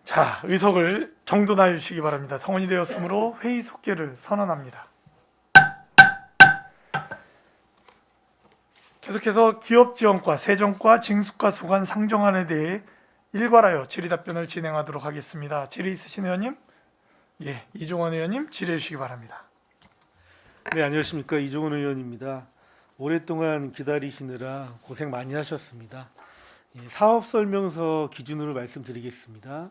자, 의석을 정돈하여 주시기 바랍니다. 성원이 되었으므로 회의 속개를 선언합니다. 계속해서 기업지원과 세정과 징수과 소관 상정안에 대해 일괄하여 질의답변을 진행하도록 하겠습니다. 질의 있으신 의원님? 예, 이종원 의원님 질의해 주시기 바랍니다. 네, 안녕하십니까. 이종원 의원입니다. 오랫동안 기다리시느라 고생 많이 하셨습니다. 사업설명서 기준으로 말씀드리겠습니다.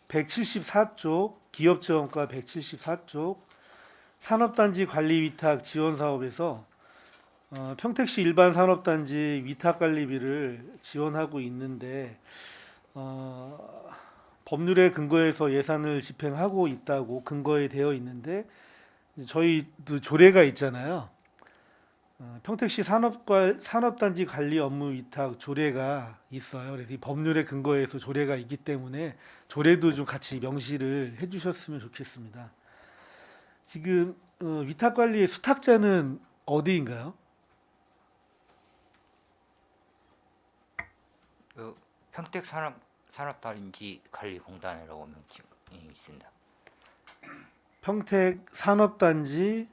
174쪽 기업지원과 174쪽 산업단지 관리위탁 지원사업에서 평택시 일반 산업단지 위탁관리비를 지원하고 있는데 법률에 근거해서 예산을 집행하고 있다고 근거에 되어 있는데 저희도 조례가 있잖아요. 평택시 산업단지 관리 업무 위탁 조례가 있어요. 그래서 이 법률에 근거해서 조례가 있기 때문에 조례도 좀 같이 명시를 해주셨으면 좋겠습니다. 지금 위탁 관리의 수탁자는 어디인가요? 평택 산업단지 관리공단이라고 명칭이 있습니다. 평택 산업단지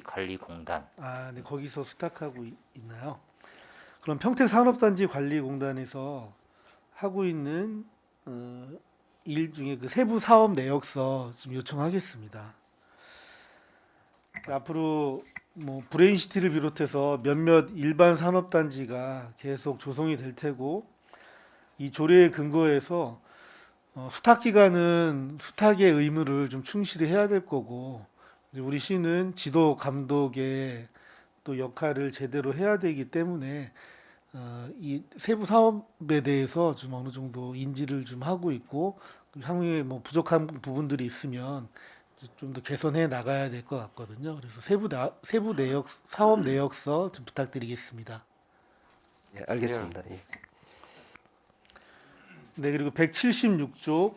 관리공단. 네, 거기서 수탁하고 있나요? 그럼 평택 산업단지 관리공단에서 하고 있는 일 중에 그 세부 사업 내역서 좀 요청하겠습니다. 앞으로 뭐 브레인시티를 비롯해서 몇몇 일반 산업단지가 계속 조성이 될 테고 이 조례에 근거해서 수탁 기관은 수탁의 의무를 좀 충실히 해야 될 거고 이제 우리 시는 지도 감독의 또 역할을 제대로 해야 되기 때문에 이 세부 사업에 대해서 좀 어느 정도 인지를 좀 하고 있고 향후에 뭐 부족한 부분들이 있으면 좀 더 개선해 나가야 될 것 같거든요. 그래서 세부 내역 사업 내역서 좀 부탁드리겠습니다. 예, 알겠습니다. 예. 네, 그리고 176조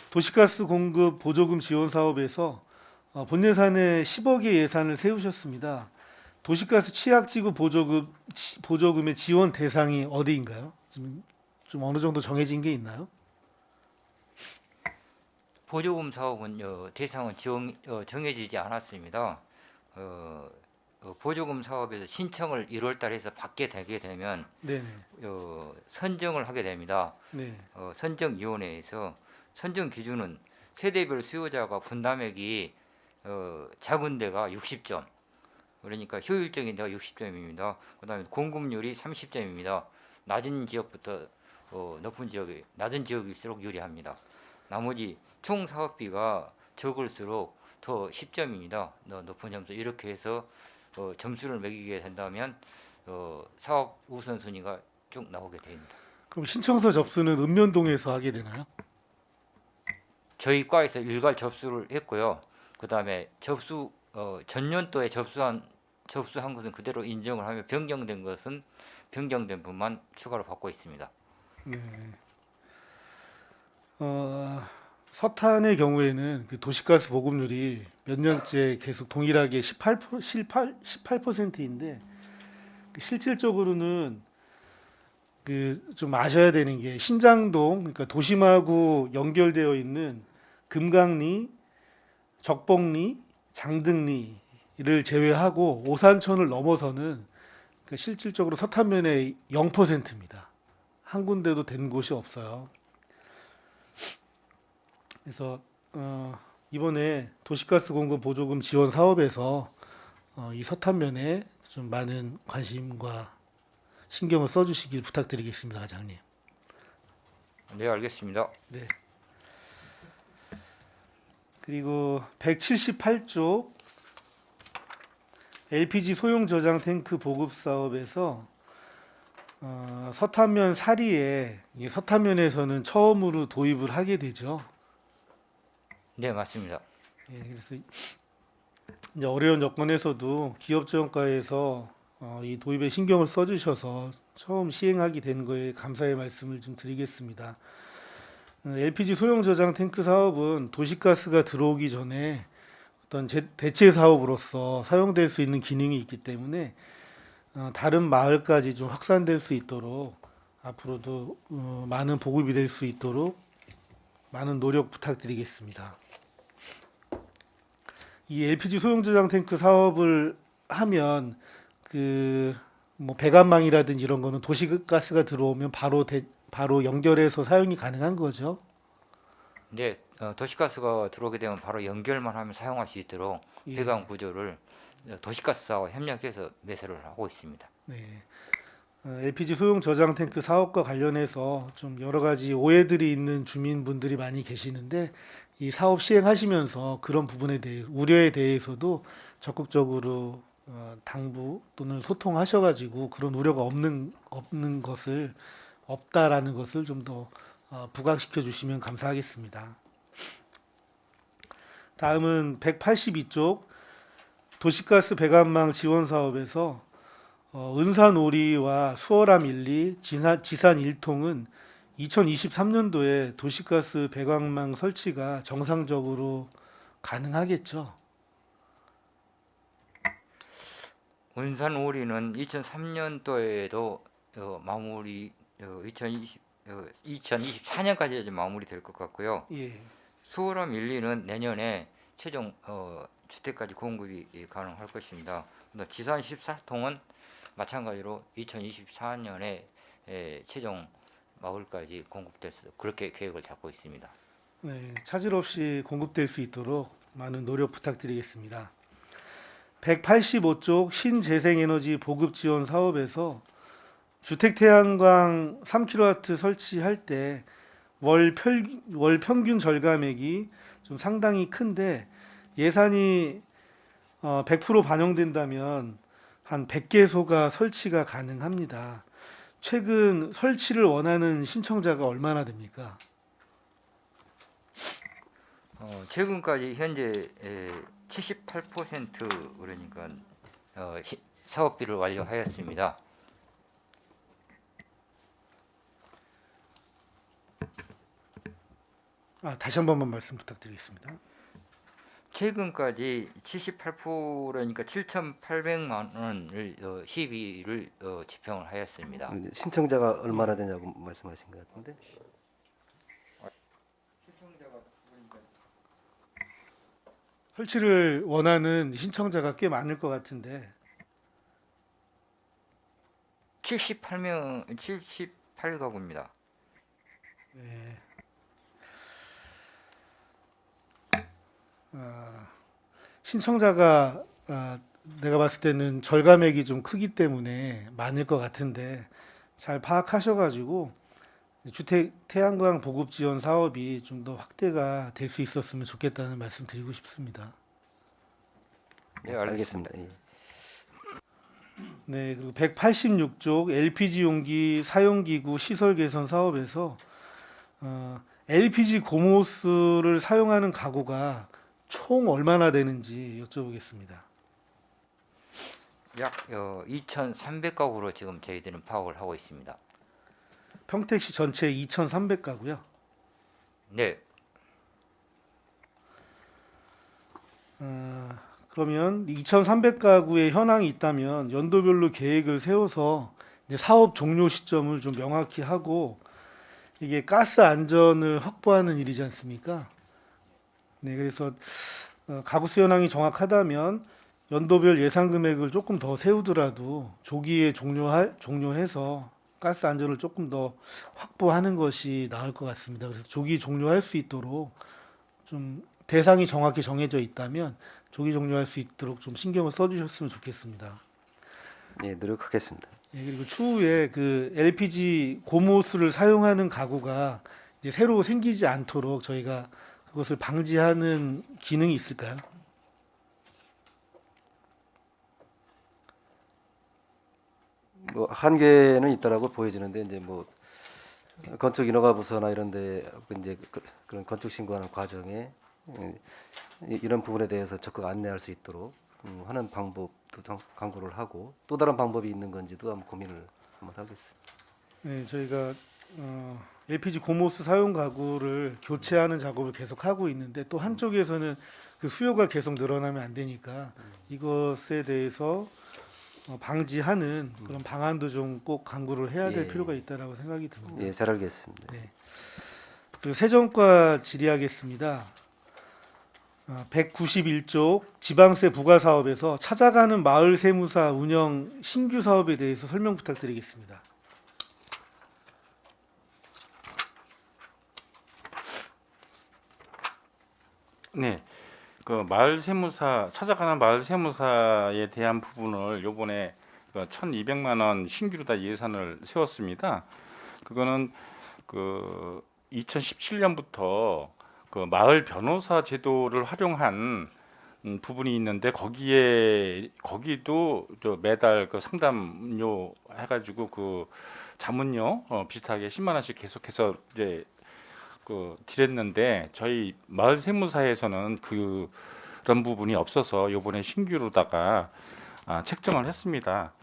도시가스 공급 보조금 지원 사업에서 본 예산에 10억의 예산을 세우셨습니다. 도시가스 취약지구 보조금의 지원 대상이 어디인가요? 좀 어느 정도 정해진 게 있나요? 보조금 사업은 대상은 정해지지 않았습니다. 보조금 사업에서 신청을 1월달에 해서 받게 되게 되면 네네. 선정을 하게 됩니다. 네. 선정위원회에서 선정 기준은 세대별 수요자가 분담액이 작은 데가 60점, 그러니까 효율적인 데가 60점입니다. 그다음에 공급률이 30점입니다. 낮은 지역부터 낮은 지역일수록 유리합니다. 나머지 총 사업비가 적을수록 더 10점입니다. 높은 점수 이렇게 해서 점수를 매기게 된다면 사업 우선순위가 쭉 나오게 됩니다. 그럼 신청서 접수는 읍면동에서 하게 되나요? 저희 과에서 일괄 접수를 했고요. 그다음에 전년도에 접수한 것은 그대로 인정을 하며 변경된 것은 변경된 분만 추가로 받고 있습니다. 네. 서탄의 경우에는 그 도시가스 보급률이 몇 년째 계속 동일하게 18%인데 실질적으로는 그 좀 아셔야 되는 게 신장동, 그러니까 도심하고 연결되어 있는 금강리, 적봉리, 장등리를 제외하고 오산천을 넘어서는 그 실질적으로 서탄면의 0%입니다. 한 군데도 된 곳이 없어요. 그래서 이번에 도시가스 공급 보조금 지원 사업에서 이 서탄면에 좀 많은 관심과 신경을 써주시길 부탁드리겠습니다, 과장님. 네, 알겠습니다. 네. 그리고 178조 LPG 소형 저장 탱크 보급 사업에서 서탄면 사리에 서탄면에서는 처음으로 도입을 하게 되죠. 네, 맞습니다. 예, 그래서 이제 어려운 여건에서도 기업지원과에서 이 도입에 신경을 써주셔서 처음 시행하게 된 거에 감사의 말씀을 좀 드리겠습니다. LPG 소형 저장 탱크 사업은 도시가스가 들어오기 전에 어떤 대체 사업으로서 사용될 수 있는 기능이 있기 때문에 다른 마을까지 좀 확산될 수 있도록 앞으로도 많은 보급이 될 수 있도록 많은 노력 부탁드리겠습니다. 이 LPG 소형 저장 탱크 사업을 하면 그 뭐 배관망이라든지 이런 거는 도시가스가 들어오면 바로 연결해서 사용이 가능한 거죠. 근데 도시가스가 들어오게 되면 바로 연결만 하면 사용할 수 있도록 예. 배관 구조를 도시가스와 협력해서 매설을 하고 있습니다. 네. LPG 소형 저장 탱크 사업과 관련해서 좀 여러 가지 오해들이 있는 주민분들이 많이 계시는데 이 사업 시행하시면서 그런 부분에 대해 우려에 대해서도 적극적으로 당부 또는 소통하셔가지고 그런 우려가 없는 것을 없다라는 것을 좀 더 부각시켜 주시면 감사하겠습니다. 다음은 182쪽 도시가스 배관망 지원 사업에서 은산 오리와 수월함 1리, 지산 1통은 2023년도에 도시가스 배관망 설치가 정상적으로 가능하겠죠. 은산 오리는 2003년도에도 마무리 2024년까지 마무리될 것 같고요. 예. 수월함 1리는 내년에 최종 주택까지 공급이 가능할 것입니다. 지산 14통은 마찬가지로 2024년에 최종 마을까지 공급돼서 그렇게 계획을 잡고 있습니다. 네, 차질 없이 공급될 수 있도록 많은 노력 부탁드리겠습니다. 185쪽 신재생에너지 보급 지원 사업에서 주택 태양광 3kW 설치할 때 월 평균 절감액이 좀 상당히 큰데 예산이 100% 반영된다면 한 100개소가 설치가 가능합니다. 최근 설치를 원하는 신청자가 얼마나 됩니까? 최근까지 현재 78% 그러니까 사업비를 완료하였습니다. 다시 한 번만 말씀 부탁드리겠습니다. 최근까지 78%니까 7,800만 원을 시비를 집행을 하였습니다. 신청자가 얼마나 되냐고 말씀하신 것 같은데. 설치를 원하는 신청자가 꽤 많을 것 같은데 78가구입니다. 네. 신청자가 내가 봤을 때는 절감액이 좀 크기 때문에 많을 것 같은데 잘 파악하셔가지고 주택 태양광 보급 지원 사업이 좀 더 확대가 될 수 있었으면 좋겠다는 말씀 드리고 싶습니다. 네, 알겠습니다. 예. 네, 그리고 186쪽 LPG 용기 사용기구 시설 개선 사업에서 LPG 고모스를 사용하는 가구가 총 얼마나 되는지 여쭤보겠습니다. 약 2,300가구로 지금 저희들은 파악을 하고 있습니다. 평택시 전체 2,300가구요. 네, 그러면 2,300가구의 현황이 있다면 연도별로 계획을 세워서 이제 사업 종료 시점을 좀 명확히 하고 이게 가스 안전을 확보하는 일이지 않습니까? 네, 그래서 가구 수 현황이 정확하다면 연도별 예산 금액을 조금 더 세우더라도 조기에 종료해서 가스 안전을 조금 더 확보하는 것이 나을 것 같습니다. 그래서 조기 종료할 수 있도록 좀 대상이 정확히 정해져 있다면 조기 종료할 수 있도록 좀 신경을 써주셨으면 좋겠습니다. 예, 노력하겠습니다. 예, 그리고 추후에 그 LPG 고모수를 사용하는 가구가 이제 새로 생기지 않도록 저희가 그것을 방지하는 기능이 있을까요? 뭐 한계는 있다라고 보여지는데 이제 뭐 건축 인허가 부서나 이런데 이제 그런 건축 신고하는 과정에 이런 부분에 대해서 적극 안내할 수 있도록 하는 방법도 강구를 하고 또 다른 방법이 있는 건지도 한번 고민을 한번 하겠습니다. 네, 저희가 LPG 고모수 사용 가구를 교체하는 작업을 계속 하고 있는데 또 한쪽에서는 그 수요가 계속 늘어나면 안 되니까 이것에 대해서 방지하는 그런 방안도 좀 꼭 강구를 해야 될 예. 필요가 있다라고 생각이 듭니다. 예, 잘 알겠습니다. 그리고 세정과 질의하겠습니다. 191쪽 지방세 부과 사업에서 찾아가는 마을 세무사 운영 신규 사업에 대해서 설명 부탁드리겠습니다. 네, 그 마을 세무사 찾아가는 마을 세무사에 대한 부분을 요번에 1,200만 원 신규로 다 예산을 세웠습니다. 그거는 그 2017년부터 그 마을 변호사 제도를 활용한 부분이 있는데 거기도 저 매달 그 상담료 해가지고 그 자문료 비슷하게 10만 원씩 계속해서 이제 그 드렸는데 저희 마을 세무사에서는 그런 부분이 없어서 요번에 신규로다가 책정을 했습니다.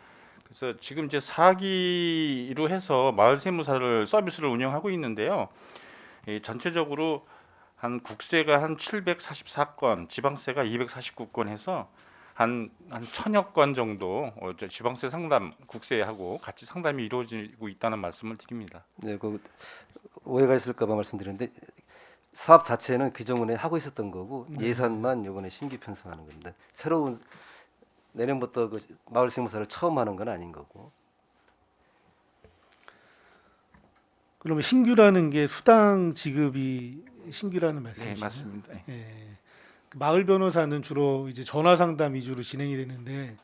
그래서 지금 이제 4기로 해서 마을 세무사를 서비스를 운영하고 있는데요. 전체적으로 한 국세가 한 744건, 지방세가 249건 해서 한 1000여 건 정도 저 지방세 상담, 국세하고 같이 상담이 이루어지고 있다는 말씀을 드립니다. 네, 그 오해가 있을까 봐 말씀드렸는데 사업 자체는 그전에 하고 있었던 거고 예산만 이번에 신규 편성하는 겁니다. 새로운 내년부터 그 마을 세무사를 처음 하는 건 아닌 거고. 그러면 신규라는 게 수당 지급이 신규라는 네, 말씀이시죠? 맞습니다. 예. 예. 그 마을 변호사는 주로 이제 전화 상담 위주로 진행이 되는데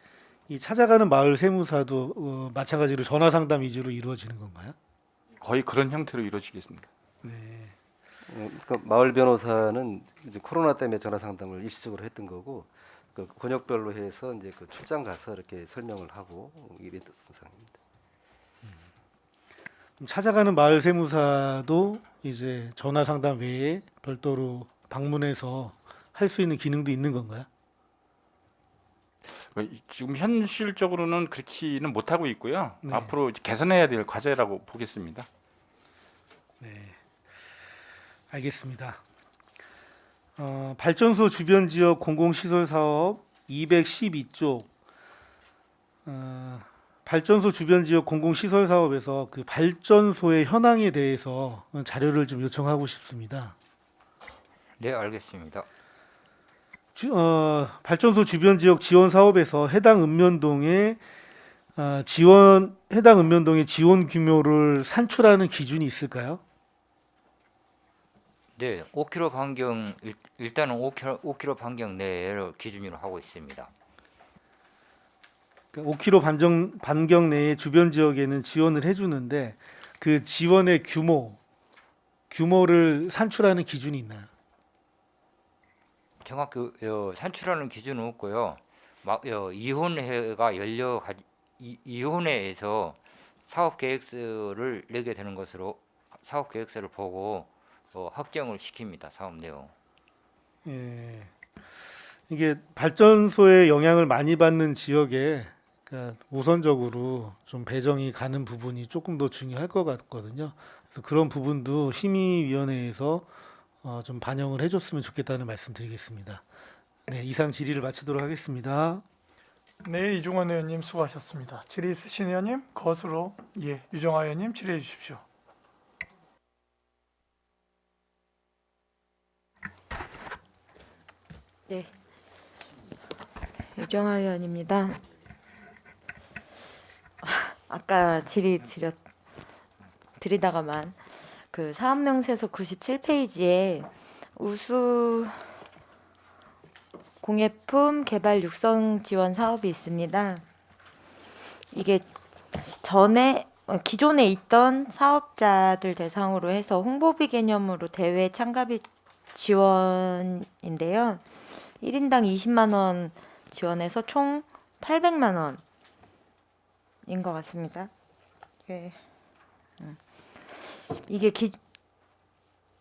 이 찾아가는 마을 세무사도 마찬가지로 전화 상담 위주로 이루어지는 건가요? 거의 그런 형태로 이루어지겠습니다. 네. 그 마을 변호사는 이제 코로나 때문에 전화 상담을 일시적으로 했던 거고 그 권역별로 해서 이제 그 출장 가서 이렇게 설명을 하고 이랬던 상황입니다. 그럼 찾아가는 마을 세무사도 이제 전화 상담 외에 별도로 방문해서 할 수 있는 기능도 있는 건가요? 지금 현실적으로는 그렇게는 못하고 있고요. 네. 앞으로 이제 개선해야 될 과제라고 보겠습니다. 네, 알겠습니다. 발전소 주변 지역 공공시설 사업 212쪽 발전소 주변 지역 공공시설 사업에서 그 발전소의 현황에 대해서 자료를 좀 요청하고 싶습니다. 네, 알겠습니다. 발전소 주변 지역 지원 사업에서 해당 읍면동의 지원 규모를 산출하는 기준이 있을까요? 네, 5km 반경 일단은 5km 반경 내를 기준으로 하고 있습니다. 그러니까 5km 반경 내의 주변 지역에는 지원을 해주는데 그 지원의 규모를 산출하는 기준이 있나요? 정확히 산출하는 기준은 없고요. 이혼회가 이혼회에서 사업 계획서를 내게 되는 것으로 사업 계획서를 보고 확정을 시킵니다. 사업 내용. 예. 이게 발전소에 영향을 많이 받는 지역에 그러니까 우선적으로 좀 배정이 가는 부분이 조금 더 중요할 것 같거든요. 그래서 그런 부분도 심의위원회에서 좀 반영을 해줬으면 좋겠다는 말씀드리겠습니다. 네, 이상 질의를 마치도록 하겠습니다. 네, 이종원 의원님 수고하셨습니다. 질의 있으신 의원님 거수로 유정아 의원님 질의해 주십시오. 네, 유정아 의원입니다. 아까 드리다가만 그 사업명세서 97페이지에 우수 공예품 개발 육성 지원 사업이 있습니다. 이게 기존에 있던 사업자들 대상으로 해서 홍보비 개념으로 대회 참가비 지원인데요. 1인당 20만 원 지원해서 총 800만 원인 것 같습니다.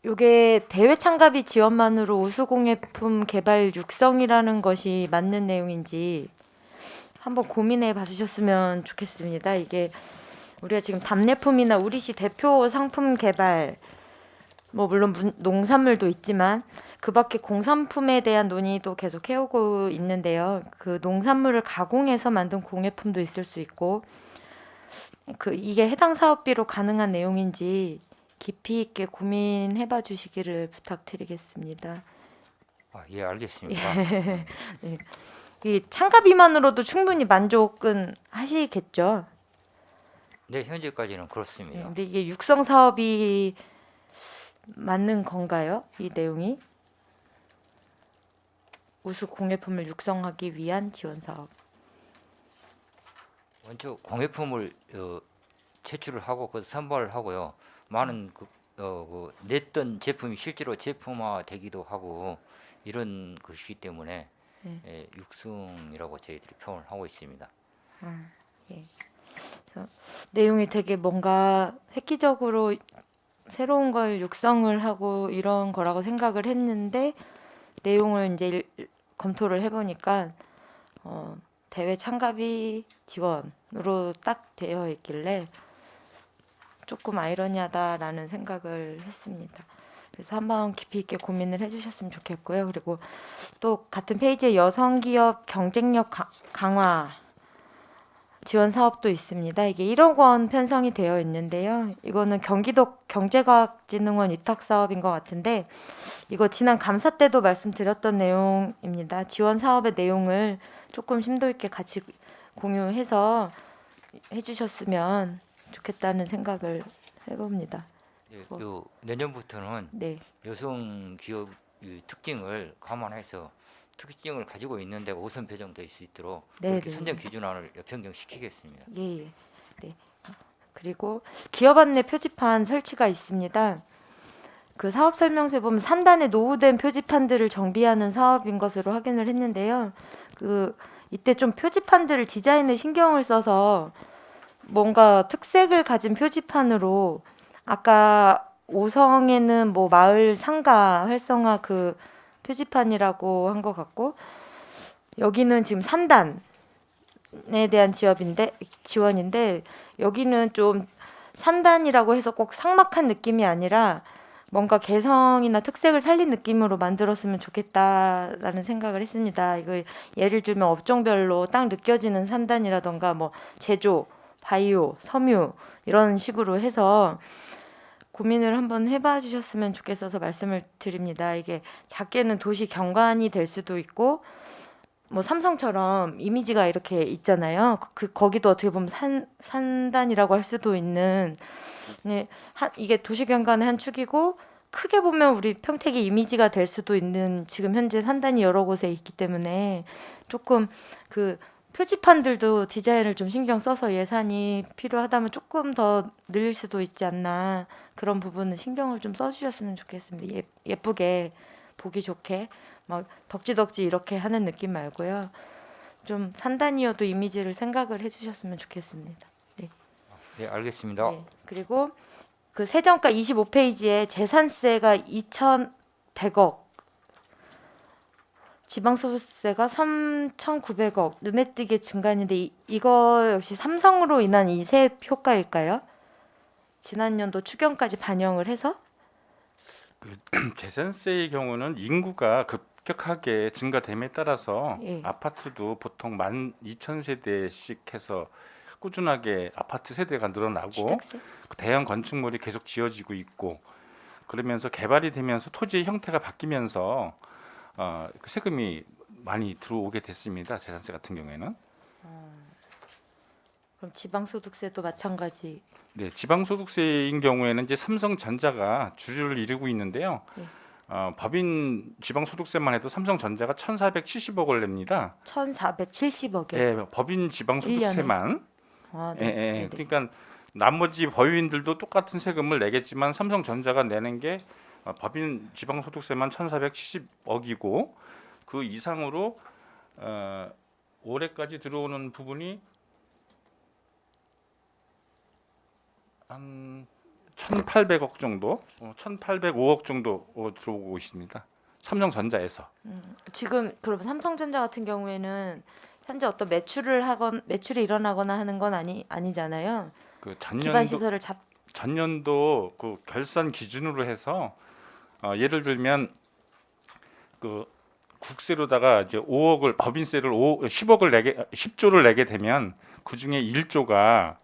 요게 대회 참가비 지원만으로 우수공예품 개발 육성이라는 것이 맞는 내용인지 한번 고민해 봐주셨으면 좋겠습니다. 이게 우리가 지금 답례품이나 우리시 대표 상품 개발 뭐 물론 농산물도 있지만 그 밖에 공산품에 대한 논의도 계속 해오고 있는데요. 그 농산물을 가공해서 만든 공예품도 있을 수 있고 그 이게 해당 사업비로 가능한 내용인지 깊이 있게 고민해봐 주시기를 부탁드리겠습니다. 아, 예, 알겠습니다. 이 참가비만으로도 충분히 만족은 하시겠죠. 네, 현재까지는 네, 그렇습니다. 근데 이게 육성 사업이 맞는 건가요? 이 내용이 우수 공예품을 육성하기 위한 지원 사업. 먼저 공예품을 제출을 하고 그 선발을 하고요. 많은 그 냈던 제품이 실제로 제품화되기도 하고 이런 것이기 때문에 예, 육성이라고 저희들이 표현을 하고 있습니다. 예. 그래서 내용이 되게 뭔가 획기적으로 새로운 걸 육성을 하고 이런 거라고 생각을 했는데 내용을 이제 검토를 해보니까 대회 참가비 지원으로 딱 되어 있길래 조금 아이러니하다라는 생각을 했습니다. 그래서 한번 깊이 있게 고민을 해주셨으면 좋겠고요. 그리고 또 같은 페이지에 여성기업 경쟁력 강화 지원 사업도 있습니다. 이게 1억 원 편성이 되어 있는데요. 이거는 경기도 경제과학진흥원 위탁 사업인 것 같은데 이거 지난 감사 때도 말씀드렸던 내용입니다. 지원 사업의 내용을 조금 심도 있게 같이 공유해서 해주셨으면 좋겠다는 생각을 해봅니다. 예, 요 내년부터는 네, 여성 기업 특징을 감안해서 특징을 가지고 있는 데가 우선 배정될 수 있도록 네, 그렇게 네. 선정 기준안을 변경시키겠습니다. 예, 예. 네. 그리고 기업 안내 표지판 설치가 있습니다. 그 사업 설명서에 보면 산단에 노후된 표지판들을 정비하는 사업인 것으로 확인을 했는데요. 그 이때 좀 표지판들을 디자인에 신경을 써서 뭔가 특색을 가진 표지판으로 아까 5성에는 뭐 마을 상가 활성화 그 표지판이라고 한 것 같고 여기는 지금 산단에 대한 지원인데 여기는 좀 산단이라고 해서 꼭 삭막한 느낌이 아니라 뭔가 개성이나 특색을 살린 느낌으로 만들었으면 좋겠다라는 생각을 했습니다. 이거 예를 들면 업종별로 딱 느껴지는 산단이라던가 뭐 제조, 바이오, 섬유 이런 식으로 해서 고민을 한번 해봐 주셨으면 좋겠어서 말씀을 드립니다. 이게 작게는 도시 경관이 될 수도 있고 뭐 삼성처럼 이미지가 이렇게 있잖아요. 거기도 어떻게 보면 산단이라고 할 수도 있는 네, 이게 도시 경관의 한 축이고 크게 보면 우리 평택의 이미지가 될 수도 있는 지금 현재 산단이 여러 곳에 있기 때문에 조금 그 표지판들도 디자인을 좀 신경 써서 예산이 필요하다면 조금 더 늘릴 수도 있지 않나 그런 부분은 신경을 좀 써주셨으면 좋겠습니다. 예쁘게 보기 좋게 막 덕지덕지 이렇게 하는 느낌 말고요. 좀 산단이어도 이미지를 생각을 해주셨으면 좋겠습니다. 네. 네, 알겠습니다. 네. 그리고 그 세정가 25페이지에 재산세가 2,100억, 지방소득세가 3,900억 눈에 띄게 증가했는데 이거 역시 삼성으로 인한 이 세입 효과일까요? 지난 연도 추경까지 반영을 해서? 재산세의 경우는 인구가 급격하게 증가됨에 따라서 예. 아파트도 보통 12,000세대씩 해서 꾸준하게 아파트 세대가 늘어나고 취득세? 그 대형 건축물이 계속 지어지고 있고 그러면서 개발이 되면서 토지의 형태가 바뀌면서 그 세금이 많이 들어오게 됐습니다. 재산세 같은 경우에는. 그럼 지방소득세도 마찬가지. 네, 지방소득세인 경우에는 이제 삼성전자가 주류를 이루고 있는데요. 네. 법인 지방소득세만 해도 삼성전자가 1,470억 을 냅니다. 1,470억에. 예, 법인 지방소득세만. 아, 예, 네. 예. 네, 네. 그러니까 나머지 법인들도 똑같은 세금을 내겠지만 삼성전자가 내는 게 법인 지방소득세만 1,470억이고 그 이상으로 올해까지 들어오는 부분이 한 1,800억 정도, 1,805억 정도 들어오고 있습니다. 삼성전자에서. 지금 그럼 삼성전자 같은 경우에는 현재 어떤 매출이 일어나거나 하는 건 아니잖아요. 그 기반 전년도 시설을 전년도 그 결산 기준으로 해서 예를 들면 그 국세로다가 이제 5억을 법인세를 10억을 내게 10조를 내게 되면 그 중에 1조가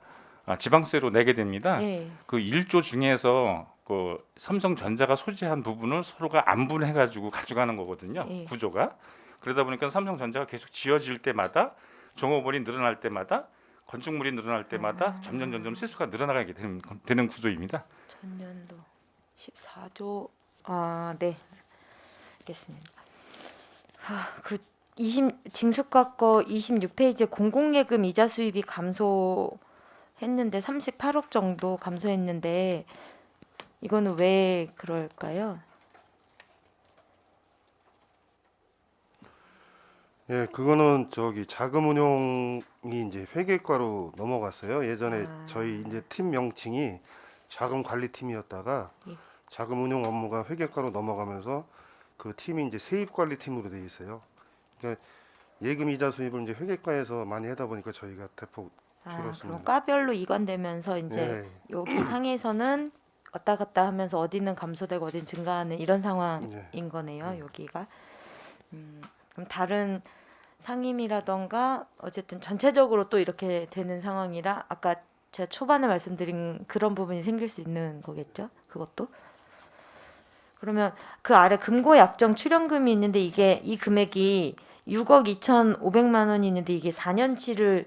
지방세로 내게 됩니다. 예. 그 1조 중에서 그 삼성전자가 소지한 부분을 서로가 안분해 가지고 가져가는 거거든요. 예. 구조가. 그러다 보니까 삼성전자가 계속 지어질 때마다 종업원이 늘어날 때마다 건축물이 늘어날 때마다 점점 세수가 늘어나게 되는 구조입니다. 전년도 14조 네. 알겠습니다. 그 징수과 거 26페이지에 공공예금 이자 수입이 감소했는데 38억 정도 감소했는데 이거는 왜 그럴까요? 예, 그거는 저기 자금 운용이 이제 회계과로 넘어갔어요. 예전에 저희 이제 팀 명칭이 자금 관리팀이었다가 예. 자금 운용 업무가 회계과로 넘어가면서 그 팀이 이제 세입 관리팀으로 돼 있어요. 그러니까 예금 이자 수입을 이제 회계과에서 많이 하다 보니까 저희가 대폭 그럼 줄었습니다. 과별로 이관되면서 이제 예, 여기 상에서는 왔다 갔다 하면서 어디는 감소되고 어디는 증가하는 이런 상황인 예. 거네요. 여기가. 그럼 다른 상임이라던가 어쨌든 전체적으로 또 이렇게 되는 상황이라 아까 제가 초반에 말씀드린 그런 부분이 생길 수 있는 거겠죠? 그것도? 그러면 그 아래 금고약정 출연금이 있는데 이게 이 금액이 6억 2,500만 원이 있는데 이게 4년치를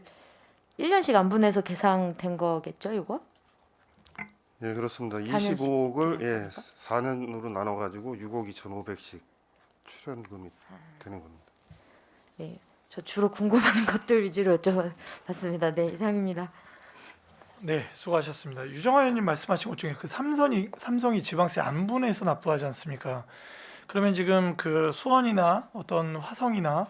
1년씩 안분해서 계산된 거겠죠, 이거? 예, 그렇습니다. 4년씩 25억을 예, 4년으로 나눠 가지고 6억 2,500씩 출연금이 되는 겁니다. 네, 저 주로 궁금한 것들 위주로 여쭤봤습니다. 네, 이상입니다. 네, 수고하셨습니다. 유정화 의원님 말씀하신 것 중에 그 삼성이 지방세 안분해서 납부하지 않습니까? 그러면 지금 그 수원이나 어떤 화성이나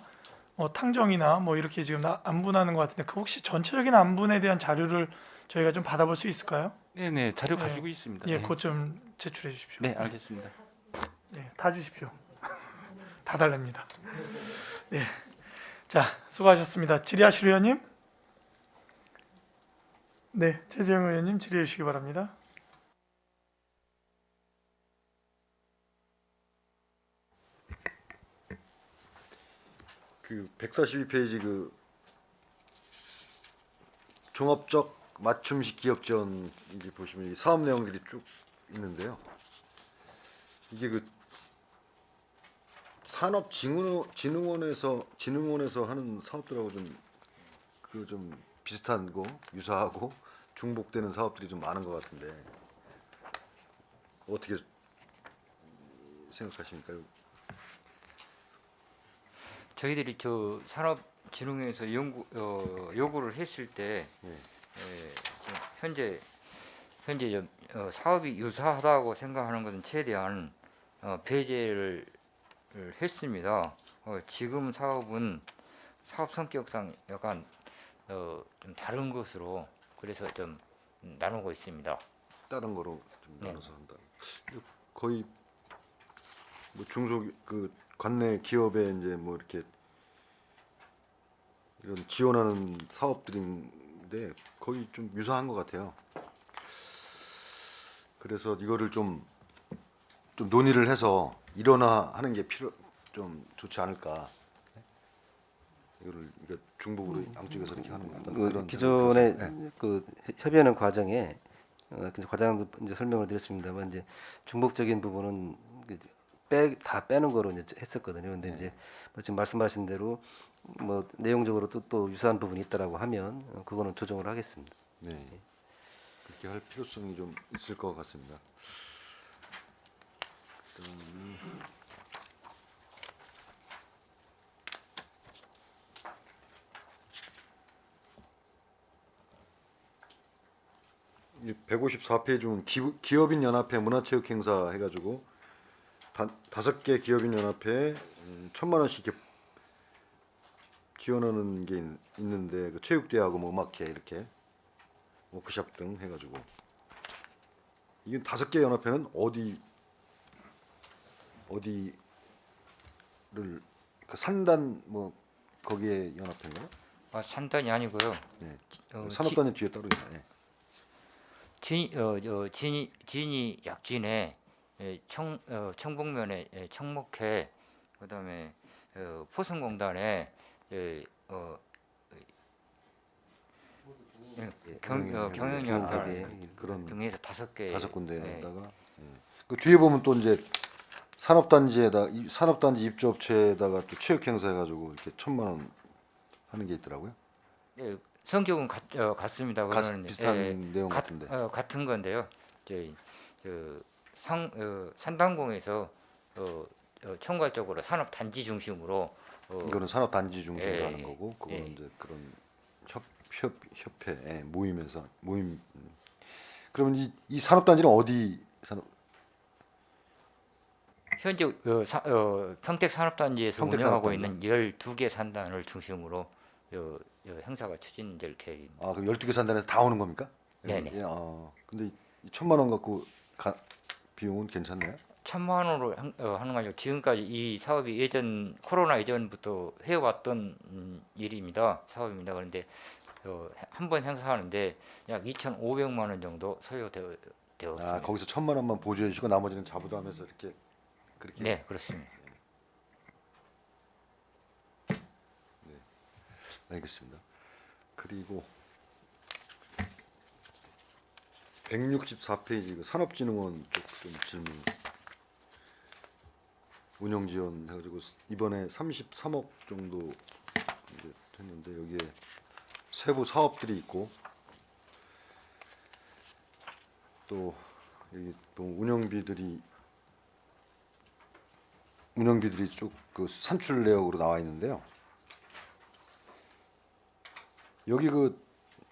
탕정이나 뭐 이렇게 지금 안분하는 것 같은데 그 혹시 전체적인 안분에 대한 자료를 저희가 좀 받아볼 수 있을까요? 네네 자료 네. 가지고 있습니다. 예, 네. 그것 좀 제출해 주십시오. 네 알겠습니다. 네, 다 주십시오. 다 달랍니다. 네, 자 수고하셨습니다. 질의하실 의원님. 네, 최재형 의원님 질의해 주시기 바랍니다. 그 142페이지 그 종합적 맞춤식 기업 지원 이제 보시면 이 사업 내용들이 쭉 있는데요. 이게 그 산업진흥원에서 하는 사업들하고 좀 비슷한 거 유사하고 중복되는 사업들이 좀 많은 것 같은데 어떻게 생각하십니까? 저희들이 저 산업진흥원에서 요구를 했을 때 예. 지금 현재 사업이 유사하다고 생각하는 것은 최대한 배제를 했습니다. 지금 사업은 사업 성격상 약간 좀 다른 것으로 그래서 좀 나누고 있습니다. 다른 거로 좀 네. 나눠서 한다. 이거 거의 뭐 중소 그 관내 기업에 이제 뭐 이렇게 이런 지원하는 사업들인데 거의 좀 유사한 것 같아요. 그래서 이거를 좀 논의를 해서 일원화하는 게 좀 좋지 않을까. 이거 중복으로 양쪽에서 이렇게 하는 겁니다. 그 기존의 그 협의하는 과정에 과장도 이제 설명을 드렸습니다만 이제 중복적인 부분은 다 빼는 거로 이제 했었거든요. 근데 이제 지금 말씀하신 대로 뭐 내용적으로 또 유사한 부분이 있다라고 하면 그거는 조정을 하겠습니다. 네. 그렇게 할 필요성이 좀 있을 것 같습니다. 이 154페이지 보면 기업인 연합회 문화체육 행사 해가지고 5개 기업인 연합회에 1,000만 원씩 이렇게 지원하는 게 있는데 그 체육대회하고 뭐 음악회 이렇게 워크숍 등 해가지고 이게 5개 연합회는 어디를 그 산단 뭐 거기에 연합회인가요? 산단이 아니고요. 네. 어, 산업단이 뒤에 따로 있나요? 네. 진이 약진에 청북면에 청목회 그다음에 포승공단에 경영연합회 그런 등에서 5개 5군데에다가 그 뒤에 보면 또 이제 산업단지 입주업체에다가 또 체육 행사해가지고 이렇게 1,000만 원 하는 게 있더라고요. 성격은 같습니다. 그거는 비슷한 내용 같은데. 같은 건데요. 저희 산단공에서 총괄적으로 산업 단지 중심으로 이거는 산업단지 중심으로 예, 하는 거고 그거는 예. 이제 그런 협회 모임. 그러면 이 산업단지는 어디 산업? 현재 평택 산업단지에서 평택 운영하고 산업단지. 있는 12개 산단을 중심으로 행사가 추진될 계획입니다. 아, 그럼 12개 산단에서 다 오는 겁니까? 네네. 예, 근데 이 1,000만 원 갖고 비용은 괜찮나요? 1,000만 원으로 하는 거 아니고 지금까지 이 사업이 코로나 이전부터 해왔던 사업입니다. 그런데 한 번 행사하는데 약 2,500만 원 정도 소요되었습니다. 아, 거기서 1,000만 원만 보조해 주시고 나머지는 자부담해서 이렇게 그렇게. 네, 그렇습니다. 알겠습니다. 그리고 164페이지 산업진흥원 쪽 좀 질문. 운영 지원 해가지고 이번에 33억 정도 이제 했는데 여기에 세부 사업들이 있고 또 여기 또 운영비들이 쭉 그 산출 내역으로 나와 있는데요. 여기 그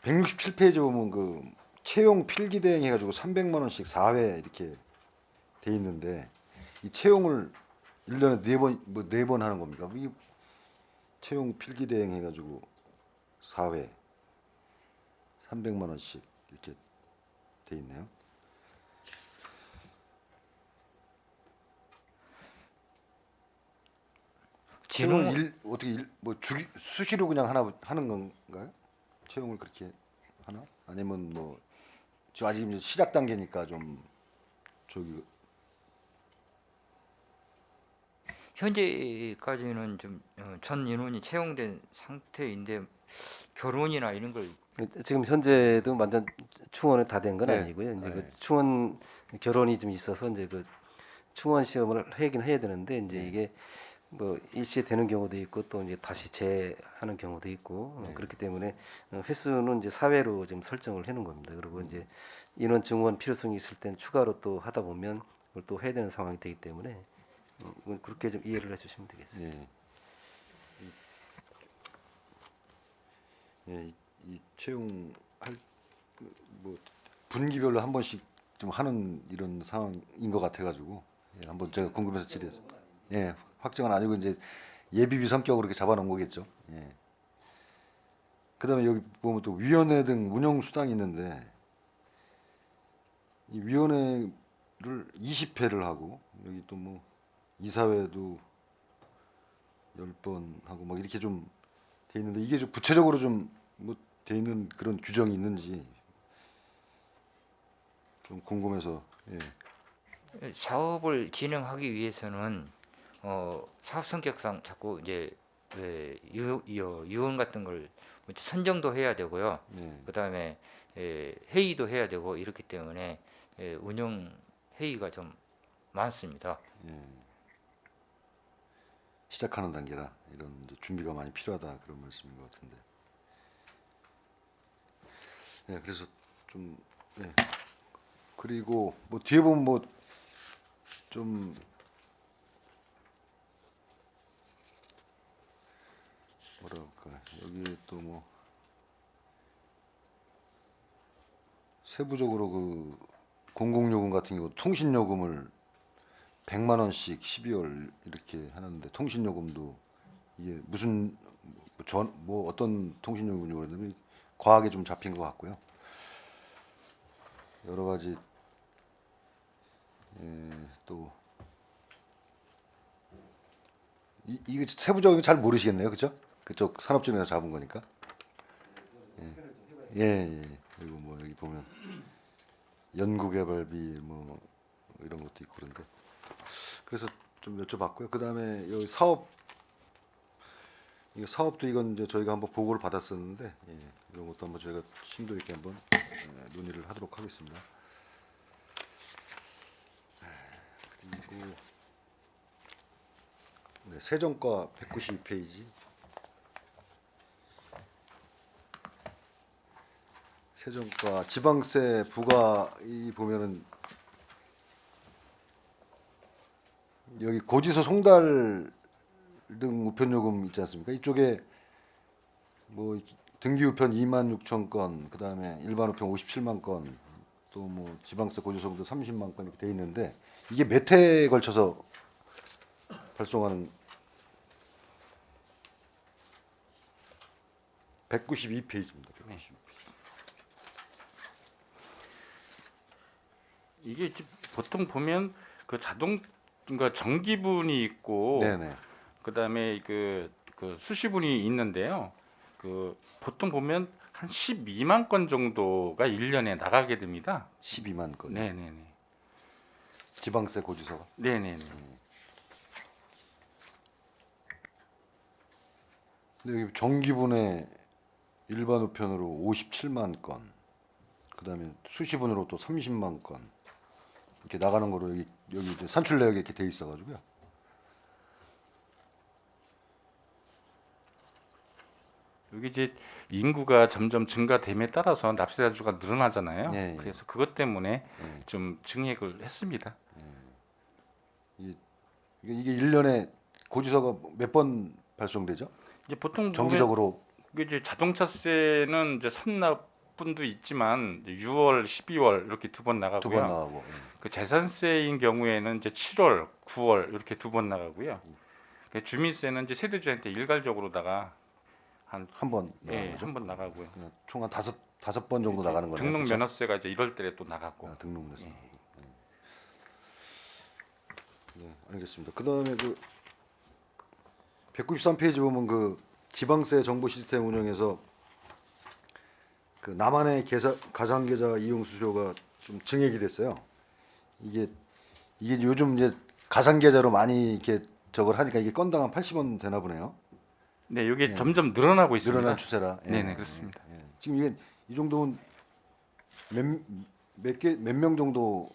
167페이지 보면 그 채용 필기 대행 해가지고 300만 원씩 4회 이렇게 돼 있는데 이 채용을 1년에 4번 하는 겁니까? 이 채용 필기 대행 해가지고 4회 300만 원씩 이렇게 돼 있네요. 채용을 수시로 그냥 하는 건가요? 채용을 그렇게 하나? 아니면 뭐 지금 아직 이제 시작 단계니까 좀 저기 현재까지는 좀 전 인원이 채용된 상태인데 결혼이나 이런 걸 지금 현재도 완전 충원이 다 된 건 네. 아니고요. 이제 네. 그 충원 결혼이 좀 있어서 이제 그 충원 시험을 하긴 해야 되는데 이제 이게 뭐 일시에 되는 경우도 있고 또 이제 다시 재하는 경우도 있고 그렇기 때문에 횟수는 이제 사회로 좀 설정을 해놓은 겁니다. 그리고 이제 인원 증원 필요성이 있을 땐 추가로 또 하다 보면 그걸 또 해야 되는 상황이 되기 때문에 그렇게 좀 이해를 해주시면 되겠습니다. 예. 이 채용할 뭐 분기별로 한 번씩 좀 하는 이런 상황인 것 같아가지고 한번 제가 궁금해서 질의해서 확정은 아니고 이제 예비비 성격으로 이렇게 잡아놓은 거겠죠. 예. 그다음에 여기 보면 또 위원회 등 운영 수당이 있는데 이 위원회를 20회를 하고 여기 또 뭐 이사회도 10번 하고 막 이렇게 좀 돼 있는데 이게 좀 구체적으로 좀 뭐 돼 있는 그런 규정이 있는지 좀 궁금해서. 사업을 진행하기 위해서는 사업 성격상 자꾸 이제 유언 같은 걸 선정도 해야 되고요. 그다음에 회의도 해야 되고 이렇기 때문에 운영 회의가 좀 많습니다. 시작하는 단계라 이런 이제 준비가 많이 필요하다 그런 말씀인 것 같은데. 그래서 좀 그리고 뭐 뒤에 보면 뭐 좀 뭐랄까 여기 또 뭐 세부적으로 그 공공요금 같은 경우 통신요금을 100만 원씩 12월 이렇게 하는데 통신요금도 이게 무슨 뭐 어떤 통신요금인지 모르겠는데 과하게 좀 잡힌 것 같고요. 여러 가지 또 이게 세부적인 잘 모르시겠네요, 그렇죠? 그쪽 산업진흥에서 잡은 거니까. 그리고 뭐 여기 보면 연구개발비 뭐 이런 것도 있고 그런데 그래서 좀 여쭤봤고요. 그다음에 여기 사업도 이건 이제 저희가 한번 보고를 받았었는데 이런 것도 한번 저희가 심도 있게 한번 논의를 하도록 하겠습니다. 그리고 세정과 192페이지. 세정과 지방세 부과 이 보면은 여기 고지서 송달 등 우편 요금 있지 않습니까? 이쪽에 뭐 등기 우편 26,000건, 그다음에 일반 우편 57만 건, 또 뭐 지방세 고지서도 30만 건 이렇게 돼 있는데 이게 몇 회에 걸쳐서 발송하는 192페이지입니다. 192페이지. 이게 이제 보통 보면 그 자동 그러니까 정기분이 있고 네네. 그다음에 그 수시분이 있는데요. 그 보통 보면 한 12만 건 정도가 1년에 나가게 됩니다. 12만 건. 네네네. 지방세 고지서가. 네네네. 근데 여기 정기분에 일반 우편으로 57만 건, 그다음에 수시분으로 또 30만 건 이렇게 나가는 거로 여기 이제 산출 내역에 이렇게 돼 있어가지고요. 여기 이제 인구가 점점 증가됨에 따라서 납세자주가 늘어나잖아요. 예, 예. 그래서 그것 때문에 예. 좀 증액을 했습니다. 이게 1년에 고지서가 몇 번 발송되죠? 이제 보통 보면 정기적으로. 이게 이제 자동차세는 이제 선납분도 있지만 이제 6월, 12월 이렇게 두 번 두 나가고요. 번 나가고. 그 재산세인 경우에는 이제 7월, 9월 이렇게 두 번 나가고요. 그 주민세는 이제 세대주한테 일괄적으로다가 한 번 나가는 거죠? 한 번 나가고요. 그냥 총 한 다섯 번 정도 나가는 거네요. 등록 그렇죠? 면허세가 이제 이럴 때 또 나가고. 등록 면허세. 네, 알겠습니다. 그다음에 그 193페이지 보면 그 지방세 정보 시스템 운영에서 그 나만의 가상계좌 이용 수수료가 좀 증액이 됐어요. 이게 요즘 이제 가상계좌로 많이 이렇게 저걸 하니까 이게 건당 한 80원 되나 보네요. 네, 이게 점점 늘어나고 있습니다. 늘어난 추세라. 네네, 그렇습니다. 지금 이게 이 정도면 몇 명 정도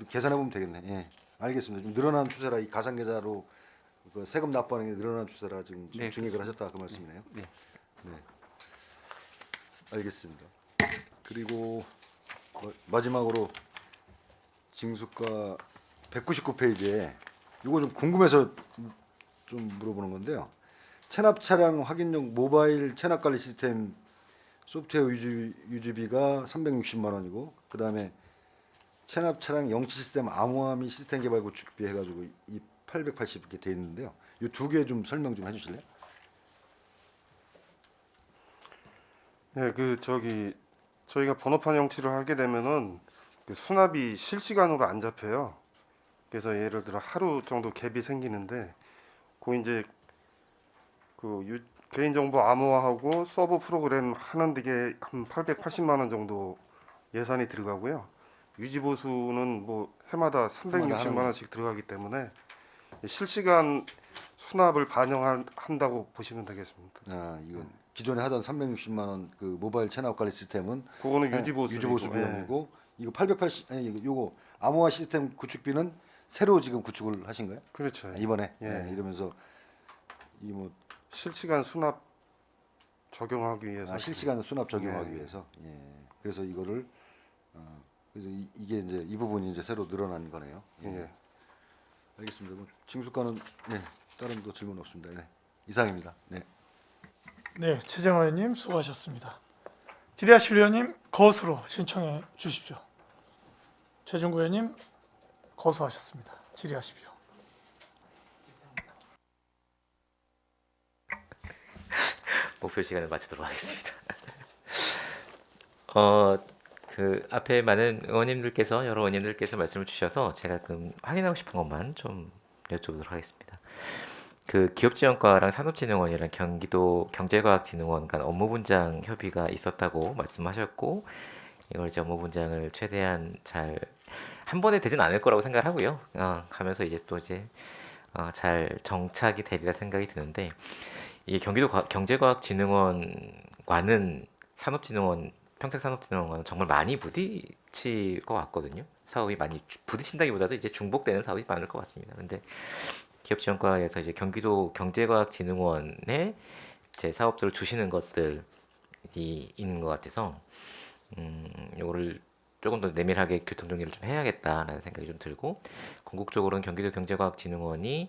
계산해 보면 되겠네. 예. 알겠습니다. 좀 늘어난 추세라 이 가상계좌로 그 세금 납부하는 게 늘어난 추세라 지금 네, 증액을 하셨다 그 말씀이네요. 네. 알겠습니다. 그리고 마지막으로 징수가 199페이지에 이거 좀 궁금해서 좀 물어보는 건데요. 체납 차량 확인용 모바일 체납 관리 시스템 소프트웨어 유지비가 360만 원이고 그다음에 체납 차량 영치 시스템 암호화 및 시스템 개발 구축비 해가지고 이 880 이렇게 돼 있는데요. 이 두 개 좀 설명 좀 해주실래요? 네, 저희가 번호판 영치를 하게 되면은 그 수납이 실시간으로 안 잡혀요. 그래서 예를 들어 하루 정도 갭이 생기는데 그 이제 개인정보 암호화하고 서버 프로그램 하는 데 한 880만 원 정도 예산이 들어가고요. 유지보수는 뭐 해마다 360만 원씩 들어가기 때문에 실시간 수납을 반영한다고 보시면 되겠습니다. 아, 이건 기존에 하던 360만 원 그 모바일 체납 관리 시스템은 그거는 유지보수 유지보수 비용이고 이거 880 아니 요거 암호화 시스템 구축비는 새로 지금 구축을 하신 거예요? 그렇죠. 이번에 예. 이러면서 이 뭐 실시간 수납 적용하기 위해서 실시간 수납 적용하기 위해서 그래서 이거를 그래서 이게 이제 이 부분이 이제 새로 늘어난 거네요. 예. 알겠습니다. 뭐 징수과는 다른 거 질문 없습니다. 네. 이상입니다. 네. 네, 최재형 의원님 수고하셨습니다. 지리하실 의원님 거수로 신청해 주십시오. 최준구 의원님 거수하셨습니다. 질의하십시오. 목표 시간을 마치도록 하겠습니다. 그 앞에 많은 의원님들께서 여러 의원님들께서 말씀을 주셔서 제가 확인하고 싶은 것만 좀 여쭤보도록 하겠습니다. 그 기업지원과랑 산업진흥원이랑 경기도 경제과학진흥원 간 업무 분장 협의가 있었다고 말씀하셨고 이걸 이제 업무 분장을 최대한 잘 한 번에 되진 않을 거라고 생각을 하고요. 가면서 이제 또 이제 잘 정착이 되리라 생각이 드는데 이게 경제과학진흥원과는 산업진흥원 평택산업진흥원과는 정말 많이 부딪힐 것 같거든요. 사업이 많이 부딪힌다기보다도 이제 중복되는 사업이 많을 것 같습니다. 근데 기업지원과에서 이제 경기도 경제과학진흥원에 제 사업들을 주시는 것들이 있는 것 같아서 요거를 조금 더 내밀하게 교통정리를 좀 해야겠다라는 생각이 좀 들고 궁극적으로는 경기도 경제과학진흥원이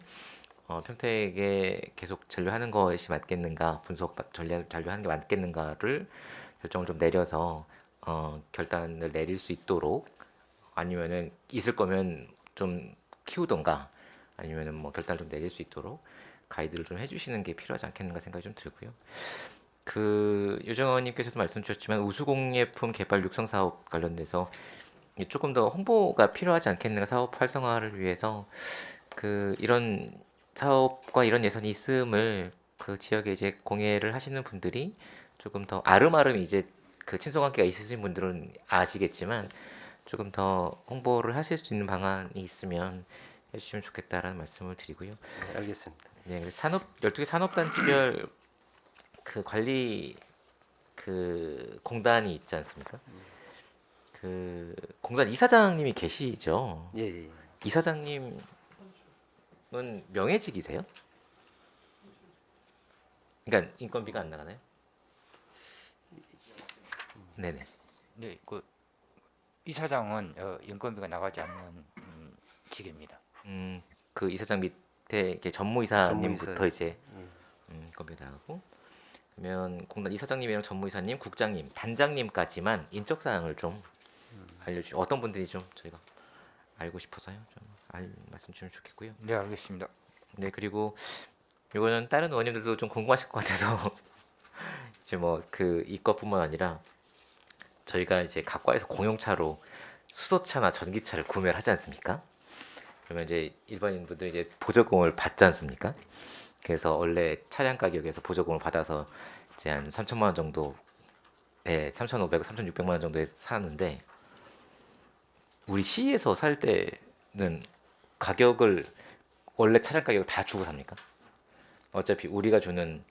평택에 계속 전류하는 것이 맞겠는가 분석 전류하는 게 맞겠는가를 결정을 좀 내려서 결단을 내릴 수 있도록 아니면은 있을 거면 좀 키우던가 아니면은 뭐 결단을 좀 내릴 수 있도록 가이드를 좀 해주시는 게 필요하지 않겠는가 생각이 좀 들고요. 그 유정원님께서도 말씀 주셨지만 우수공예품 개발 육성 사업 관련돼서 조금 더 홍보가 필요하지 않겠는가 사업 활성화를 위해서 그 이런 사업과 이런 예산이 있음을 그 지역에 이제 공예를 하시는 분들이 조금 더 아름아름 이제 그 친소관계가 있으신 분들은 아시겠지만 조금 더 홍보를 하실 수 있는 방안이 있으면 해주시면 좋겠다라는 말씀을 드리고요. 네, 알겠습니다. 네, 그래서 12개 산업단지별 그 관리 그 공단이 있지 않습니까? 그 공단 이사장님이 계시죠? 예, 예. 이사장님은 명예직이세요? 그러니까 인건비가 안 나가나요? 네네. 네, 그 이사장은 인건비가 나가지 않는 직입니다. 그 이사장 밑에 이렇게 전무이사님부터 전무이사요. 이제 인건비가 나가고 그러면 공단 이사장님이랑 전무이사님, 국장님, 단장님까지만 인적 사항을 좀 알려주. 어떤 분들이 좀 저희가 알고 싶어서요. 좀 말씀 주시면 좋겠고요. 네, 알겠습니다. 네, 그리고 이거는 다른 의원님들도 좀 궁금하실 것 같아서 이제 뭐 그 이것뿐만 아니라 저희가 이제 각과에서 공용차로 수소차나 전기차를 구매를 하지 않습니까? 그러면 이제 일반인분들 이제 보조금을 받지 않습니까? 그래서 원래 차량 가격에서 보조금을 받아서 이제 한 3천만 원 정도, 3,500, 3,600만 원 정도에 사는데 우리 시에서 살 때는 가격을 원래 차량 가격 다 주고 삽니까? 어차피 우리가 주는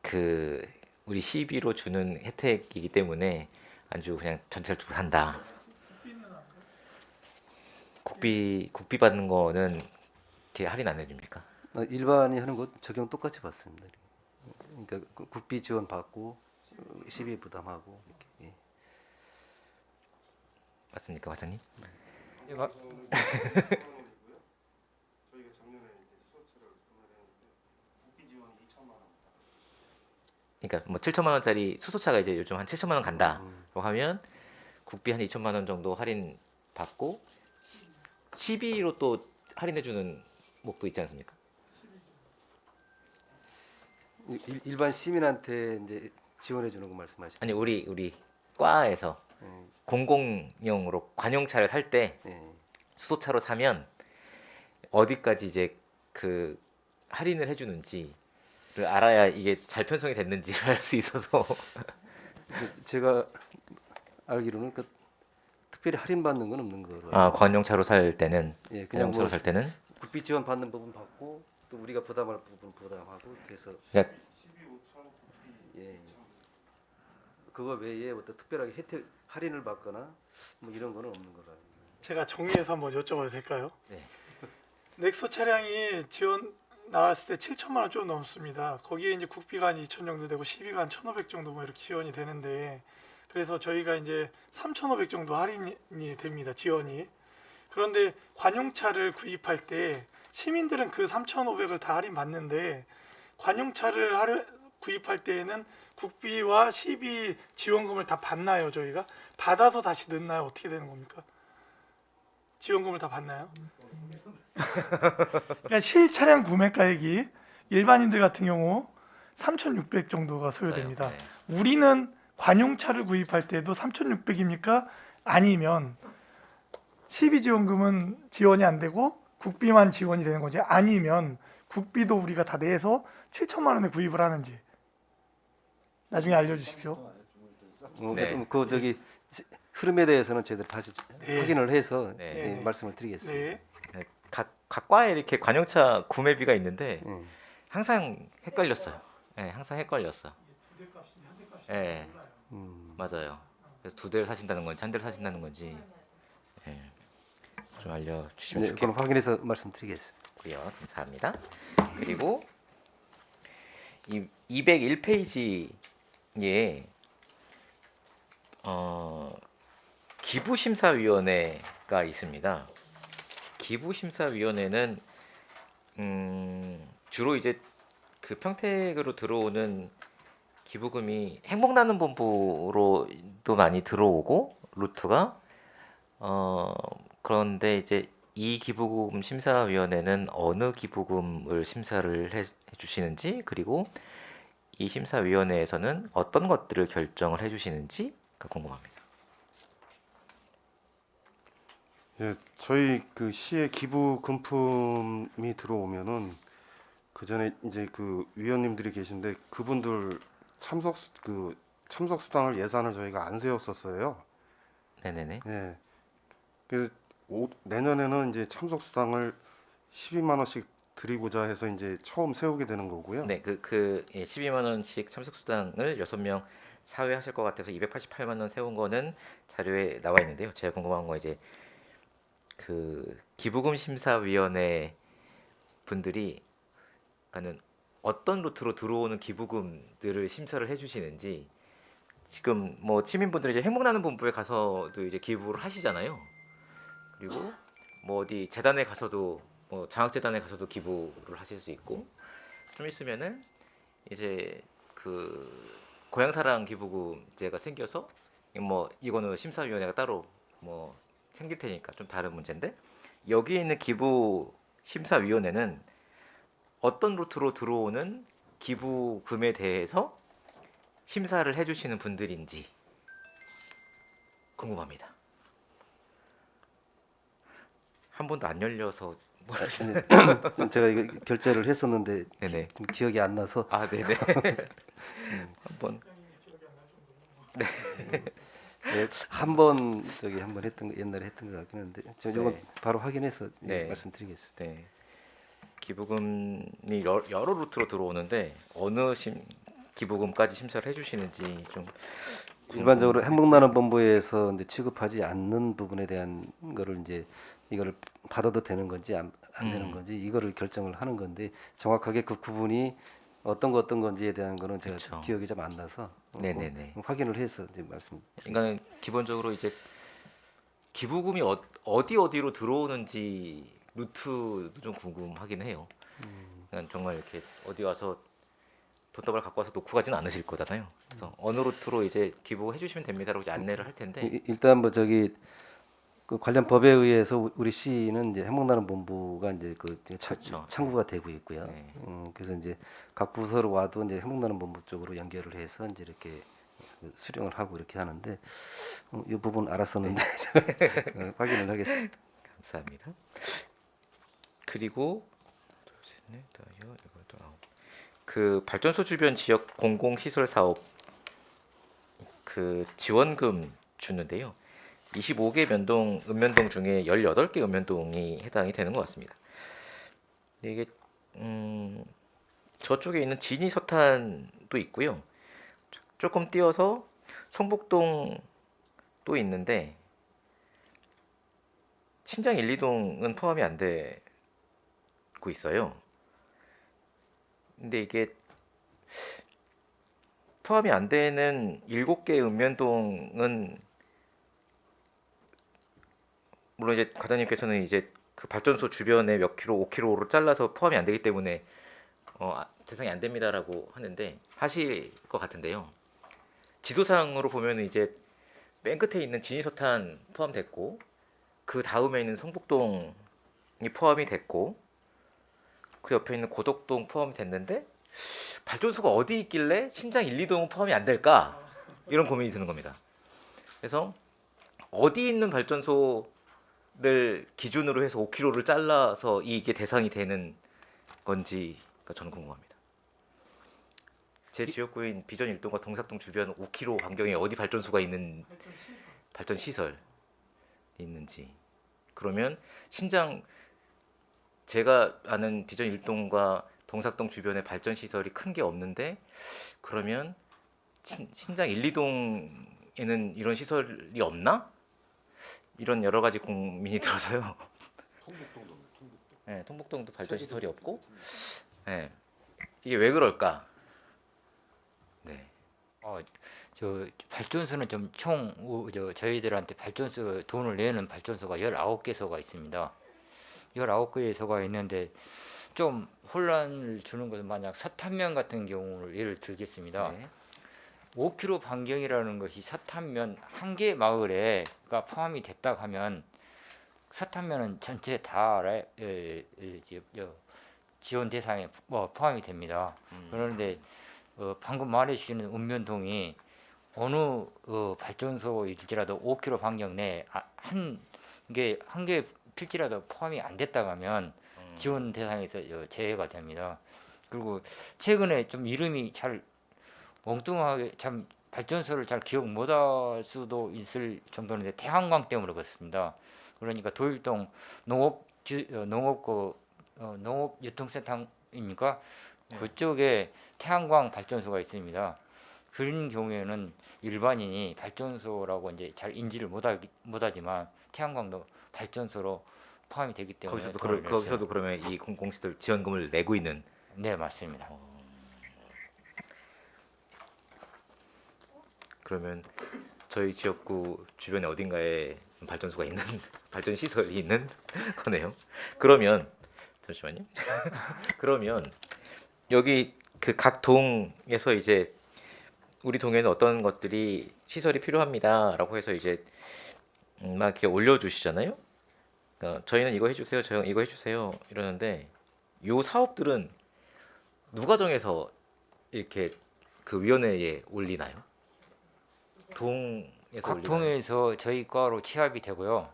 그 우리 시비로 주는 혜택이기 때문에 안 주고 그냥 전체를 두고 산다. 국비 받는 거는 이렇게 할인 안 해줍니까? 일반이 하는 것 적용 똑같이 받습니다. 그러니까 국비 지원 받고 시비 부담하고 이렇게. 예. 맞습니까, 과장님? 예, 마- 그러니까 뭐 7천만 원짜리 수소차가 이제 요즘 한 7천만 원 간다고 하면 국비 한 2천만 원 정도 할인 받고 시비로 또 할인해 주는 목도 있지 않습니까? 일반 시민한테 이제 지원해 주는 거 말씀하시죠? 아니 우리 과에서 공공용으로 관용차를 살 때 예. 수소차로 사면 어디까지 이제 그 할인을 해주는지를 알아야 이게 잘 편성이 됐는지를 알 수 있어서 제가 알기로는 그 특별히 할인 받는 건 없는 거로. 관용차로 살 때는 예, 그냥 관용차로 뭐 살 때는 국비 지원 받는 부분 받고 또 우리가 부담할 부분 부담하고 이렇게 해서 그러니까 예. 그거 외에 어떤 특별하게 혜택 할인을 받거나 뭐 이런 거는 없는 거라. 제가 정리해서 한번 여쭤봐도 될까요? 네. 넥소 차량이 지원 나왔을 때 7천만 원 좀 넘습니다. 거기에 이제 국비가 한 2천 정도 되고 시비가 한 1,500 정도 뭐 이렇게 지원이 되는데 그래서 저희가 이제 3,500 정도 할인이 됩니다. 지원이. 그런데 관용차를 구입할 때 시민들은 그 3,500을 다 할인 받는데 관용차를 구입할 때에는 국비와 시비 지원금을 다 받나요, 저희가? 받아서 다시 넣나요? 어떻게 되는 겁니까? 지원금을 다 받나요? 그러니까 실차량 구매가액이 일반인들 같은 경우 3,600 정도가 소요됩니다. 네. 우리는 관용차를 구입할 때도 3,600입니까? 아니면 시비 지원금은 지원이 안 되고 국비만 지원이 되는 건지 아니면 국비도 우리가 다 내서 7천만 원에 구입을 하는지 나중에 알려주십시오. 네. 그 저기 흐름에 대해서는 저희들 다시 네. 확인을 해서 네. 예, 말씀을 드리겠습니다. 네. 각 과에 이렇게 관용차 구매비가 있는데 예. 항상 헷갈렸어요. 예, 항상 헷갈렸어. 예, 맞아요. 그래서 두 대를 사신다는 건지 한 대를 사신다는 건지 예, 좀 알려주시면 네, 그럼 확인해서 말씀드리겠습니다. 좋겠고요. 감사합니다. 그리고 이 201페이지에 기부심사위원회가 있습니다. 기부심사위원회는 주로 이제 그 평택으로 들어오는 기부금이 행복나눔 본부로도 많이 들어오고 루트가 그런데 이제 이 기부금 심사위원회는 어느 기부금을 심사를 해 주시는지 그리고 이 심사위원회에서는 어떤 것들을 결정을 해주시는지가 궁금합니다. 예, 저희 그 시에 기부 금품이 들어오면은 그 전에 이제 그 위원님들이 계신데 그분들 참석 수당을 예산을 저희가 안 세웠었어요. 네네네. 예. 그래서 내년에는 이제 참석 수당을 12만 원씩 드리고자 해서 이제 처음 세우게 되는 거고요. 네, 12만 원씩 참석 수당을 6명 사회하실 것 같아서 288만 원 세운 거는 자료에 나와 있는데요. 제가 궁금한 거 이제 그 기부금 심사위원회 분들이 그러니까는 어떤 루트로 들어오는 기부금들을 심사를 해주시는지 지금 뭐 시민분들이 이제 행복나눔 본부에 가서도 이제 기부를 하시잖아요. 그리고 뭐 어디 재단에 가서도 뭐 장학재단에 가서도 기부를 하실 수 있고 좀 있으면은 이제 그 고향사랑 기부금제가 생겨서 뭐 이거는 심사위원회가 따로 뭐 생길 테니까 좀 다른 문제인데 여기 있는 기부 심사위원회는 어떤 루트로 들어오는 기부금에 대해서 심사를 해주시는 분들인지 궁금합니다. 한 번도 안 열려서 모르시는. 제가 이거 결제를 했었는데 네네. 좀 기억이 안 나서 아 네네. 한번 예, 한번 저기 한번 했던 거 옛날에 했던 것 같긴 한데 저 이건 네. 바로 확인해서 예, 네. 말씀드리겠습니다. 네. 기부금이 여러 루트로 들어오는데 어느 기부금까지 심사를 해주시는지 좀 일반적으로 행복나눔 본부에서 이제 취급하지 않는 부분에 대한 거를 이제 이거를 받아도 되는 건지 안 되는 건지 이거를 결정을 하는 건데 정확하게 그 구분이 어떤 건지에 대한 거는 제가 그쵸. 기억이 좀 안 나서 네네네. 확인을 해서 이제 말씀. 그러니까 기본적으로 이제 기부금이 어디로 들어오는지 루트도 좀 궁금하긴 해요. 그러니까 정말 이렇게 어디 와서 돈다발 갖고 와서 놓고 가지는 않으실 거잖아요. 그래서 어느 루트로 이제 기부해 주시면 됩니다라고 이제 안내를 할 텐데 일단 뭐 저기 그 관련 법에 의해서 우리 시는 이제 행복나눔 본부가 이제 그렇죠. 창구가 되고 있고요. 네. 그래서 이제 각 부서로 와도 이제 행복나눔 본부 쪽으로 연결을 해서 이제 이렇게 수령을 하고 이렇게 하는데 이 부분 알았었는데 제가 확인을 하겠습니다. 감사합니다. 그리고 둘, 셋, 넷, 다섯, 여덟, 아홉. 그 발전소 주변 지역 공공시설 사업 그 지원금 주는데요. 25개 읍면동 중에 18개 읍면동이 해당이 되는 것 같습니다. 근데 이게 저쪽에 있는 진이서탄도 있고요. 조금 띄어서 성북동도 있는데 신장 1, 2동은 포함이 안 되고 있어요. 근데 이게 포함이 안 되는 7개 읍면동은 물론 이제 과장님께서는 이제 그 발전소 주변에 몇 킬로, 5킬로로 잘라서 포함이 안 되기 때문에 대상이 안 됩니다라고 하는데 하실 것 같은데요. 지도상으로 보면 이제 맨 끝에 있는 진이서탄 포함됐고 그 다음에 있는 성북동이 포함이 됐고 그 옆에 있는 고덕동 포함이 됐는데 발전소가 어디 있길래 신장 1, 2동은 포함이 안 될까? 이런 고민이 드는 겁니다. 그래서 어디 있는 발전소를 기준으로 해서 5km를 잘라서 이게 대상이 되는 건지가 저는 궁금합니다. 제 지역구인 비전 1동과 동삭동 주변 5km 반경에 어디 발전소가 있는 발전 시설이 있는지. 그러면 신장 제가 아는 비전 1동과 동삭동 주변에 발전 시설이 큰 게 없는데 그러면 신장 1, 2동에는 이런 시설이 없나? 이런 여러 가지 고민이 들어서요. 네, 통북동도 발전 시설이 없고, 네, 이게 왜 그럴까? 네. 저 발전소는 좀 저희들한테 발전소 돈을 내는 발전소가 19개소가 있습니다. 19개소가 있는데 좀 혼란을 주는 것은 만약 서탄면 같은 경우를 예를 들겠습니다. 네. 5km 반경이라는 것이 서탄면 한 개 마을에가 포함이 됐다 하면 서탄면은 전체 다 지원 대상에 포함이 됩니다. 그런데 방금 말해주시는 읍면동이 어느 발전소일지라도 5km 반경 내에 한 개 필지라도 포함이 안 됐다 하면 지원 대상에서 제외가 됩니다. 그리고 최근에 좀 이름이 잘 엉뚱하게 참 발전소를 잘 기억 못할 수도 있을 정도인데 태양광 때문에 그렇습니다. 그러니까 도일동 농업 유통센터입니까? 그쪽에 태양광 발전소가 있습니다. 그런 경우에는 일반인이 발전소라고 이제 잘 인지를 못하지만 태양광도 발전소로 포함이 되기 때문에 거기서도 그러면 이 공공시설 지원금을 내고 있는. 네, 맞습니다. 그러면 저희 지역구 주변에 어딘가에 발전소가 있는 발전 시설이 있는 거네요. 그러면 잠시만요. 그러면 여기 그 각 동에서 이제 우리 동에는 어떤 것들이 시설이 필요합니다라고 해서 이제 막 이렇게 올려주시잖아요. 그러니까 저희는 이거 해주세요, 저 이거 해주세요 이러는데 요 사업들은 누가 정해서 이렇게 그 위원회에 올리나요? 동에서 각 올리나요? 동에서 저희 과로 취합이 되고요.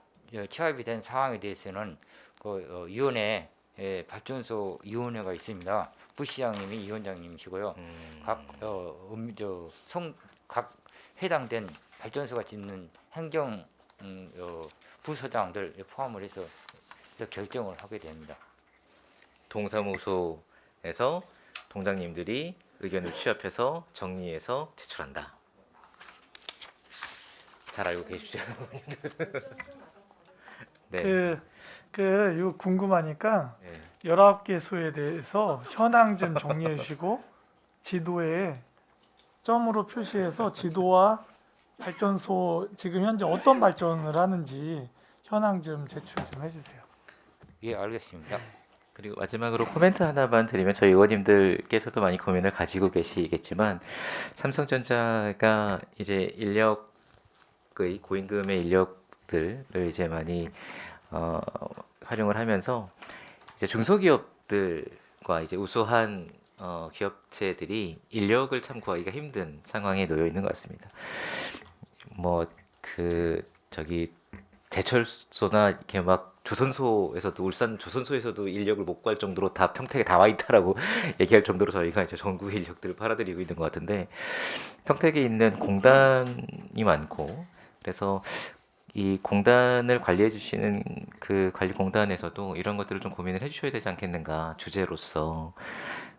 취합이 된 사항에 대해서는 그 위원회 발전소 위원회가 있습니다. 부시장님이 위원장님이시고요. 각 해당된 발전소가 짓는 행정 부서장들 포함을 해서 결정을 하게 됩니다. 동사무소에서 동장님들이 의견을 취합해서 정리해서 제출한다. 잘 알고 계시죠? 네. 이거 궁금하니까 네. 19개소에 대해서 현황 좀 정리해 주시고 지도에 점으로 표시해서 지도와 발전소 지금 현재 어떤 발전을 하는지 현황 좀 제출 좀 해주세요. 예, 알겠습니다. 그리고 마지막으로 코멘트 하나만 드리면 저희 의원님들께서도 많이 고민을 가지고 계시겠지만 삼성전자가 이제 인력의 고임금의 인력들을 이제 많이 활용을 하면서 이제 중소기업들과 이제 우수한 기업체들이 인력을 참 구하기가 힘든 상황에 놓여 있는 것 같습니다. 뭐 그 저기 제철소나 이렇게 막 조선소에서도 울산 조선소에서도 인력을 못 구할 정도로 다 평택에 다 와 있다라고 얘기할 정도로 저희가 이제 전국 인력들을 팔아드리고 있는 것 같은데 평택에 있는 공단이 많고 그래서 이 공단을 관리해 주시는 그 관리공단에서도 이런 것들을 좀 고민을 해주셔야 되지 않겠는가 주제로서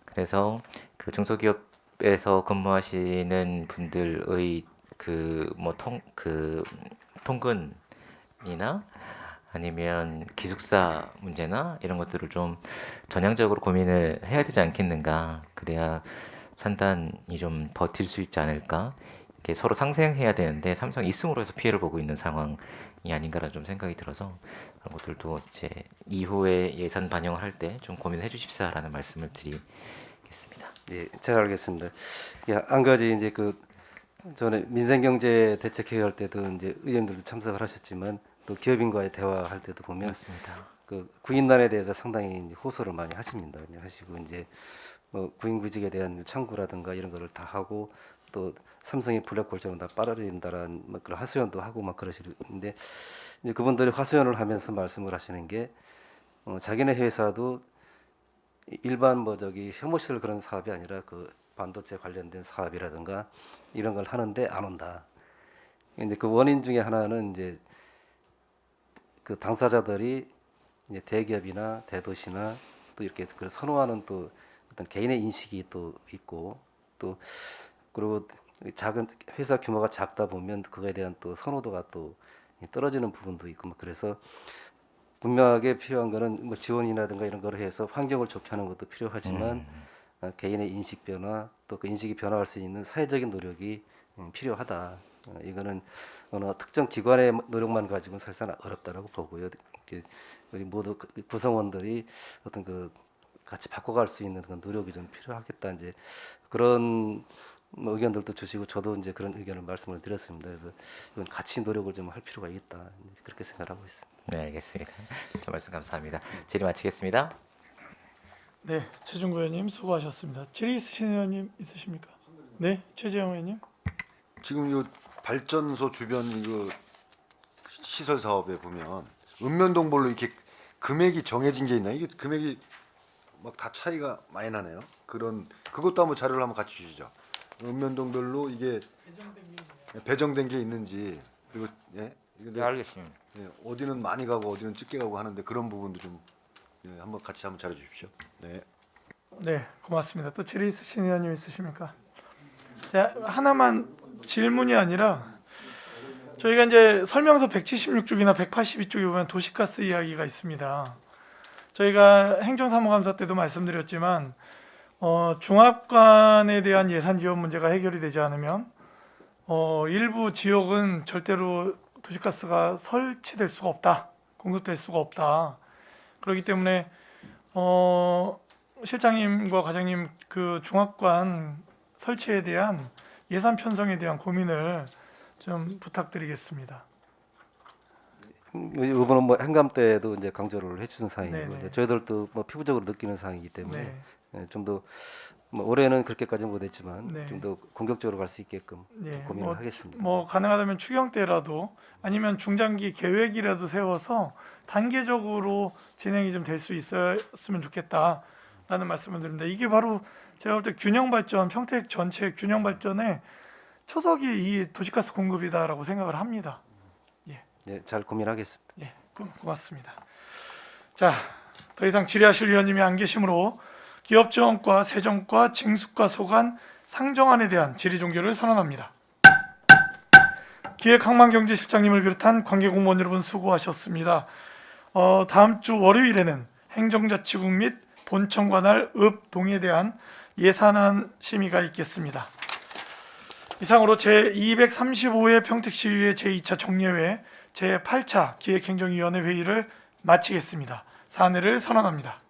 그래서 그 중소기업에서 근무하시는 분들의 그 뭐 통근이나 아니면 기숙사 문제나 이런 것들을 좀 전향적으로 고민을 해야 되지 않겠는가 그래야 산단이 좀 버틸 수 있지 않을까 이렇게 서로 상생해야 되는데 삼성이 있음으로 해서 피해를 보고 있는 상황이 아닌가라는 좀 생각이 들어서 그런 것들도 이제 이후에 예산 반영을 할 때 좀 고민해 주십사라는 말씀을 드리겠습니다. 예, 잘 알겠습니다. 예, 한 가지 이제 전에 민생경제 대책회의 할 때도 이제 의원들도 참석을 하셨지만 또 기업인과의 대화할 때도 보면 맞습니다. 그 구인단에 대해서 상당히 이제 호소를 많이 하십니다. 그냥 하시고 이제 뭐 구인구직에 대한 청구라든가 이런 거를 다 하고 또 삼성이 블랙 골처럼 다 빨아들인다라는 막 그런 하소연도 하고 막 그러시는데 이제 그분들이 하소연을 하면서 말씀을 하시는 게 자기네 회사도 일반 혐오시설 그런 사업이 아니라 그 반도체 관련된 사업이라든가 이런 걸 하는데 안 온다. 이제 그 원인 중에 하나는 이제 그 당사자들이 이제 대기업이나 대도시나 또 이렇게 그 선호하는 또 어떤 개인의 인식이 또 있고 또 그리고 작은 회사 규모가 작다 보면 그거에 대한 또 선호도가 또 떨어지는 부분도 있고 뭐 그래서 분명하게 필요한 거는 뭐 지원이라든가 이런 거를 해서 환경을 좋게 하는 것도 필요하지만 개인의 인식 변화 또 그 인식이 변화할 수 있는 사회적인 노력이 필요하다. 이거는 어느 특정 기관의 노력만 가지고는 사실상 어렵다라고 보고요. 이렇게 우리 모두 구성원들이 어떤 그 같이 바꿔갈 수 있는 그런 노력이 좀 필요하겠다. 이제 그런 뭐 의견들도 주시고 저도 이제 그런 의견을 말씀을 드렸습니다. 그래서 이건 같이 노력을 좀 할 필요가 있다. 그렇게 생각하고 있습니다. 네, 알겠습니다. 저 말씀 감사합니다. 질의 마치겠습니다. 네, 최준구 의원님 수고하셨습니다. 질의 있으신 의원님 있으십니까? 네, 최재형 의원님. 지금 이 발전소 주변 이거 시설 사업에 보면 읍면동별로 이렇게 금액이 정해진 게 있나? 이게 금액이 막 다 차이가 많이 나네요. 그것도 한번 자료를 한번 같이 주시죠. 읍면동별로 이게 배정된 게 있는지 그리고 네, 이게 알겠습니다. 어디는 많이 가고 어디는 적게 가고 하는데 그런 부분도 좀 한번 같이 한번 잘해 주십시오. 네. 네, 고맙습니다. 또 질의 있으신 의원님 있으십니까? 자, 하나만 질문이 아니라 저희가 이제 설명서 176쪽이나 182쪽에 보면 도시가스 이야기가 있습니다. 저희가 행정사무감사 때도 말씀드렸지만 중압관에 대한 예산 지원 문제가 해결이 되지 않으면 일부 지역은 절대로 도시가스가 설치될 수가 없다, 공급될 수가 없다. 그렇기 때문에 실장님과 과장님 그 중압관 설치에 대한 예산 편성에 대한 고민을 좀 부탁드리겠습니다. 이 부분은 뭐 행감 때도 이제 강조를 해주는 사항이고 네네. 이제 저희들도 뭐 피부적으로 느끼는 사항이기 때문에 네, 좀 더 뭐 올해는 그렇게까지는 못했지만 네. 좀 더 공격적으로 갈 수 있게끔 네, 고민을 하겠습니다. 뭐 가능하다면 추경 때라도 아니면 중장기 계획이라도 세워서 단계적으로 진행이 좀 될 수 있었으면 좋겠다라는 말씀을 드립니다. 이게 바로 제가 볼 때 균형 발전, 평택 전체 균형 발전의 초석이 이 도시가스 공급이다라고 생각을 합니다. 네, 잘 고민하겠습니다. 예, 고맙습니다. 자, 더 이상 질의하실 위원님이 안 계시므로 기업지원과 세정과 징수과 소관 상정안에 대한 질의 종결을 선언합니다. 기획항만경제실장님을 비롯한 관계공무원 여러분 수고하셨습니다. 다음 주 월요일에는 행정자치국 및 본청 관할 읍동에 대한 예산안 심의가 있겠습니다. 이상으로 제235회 평택시의회 제2차 종례회 제8차 기획행정위원회 회의를 마치겠습니다. 사안회를 선언합니다.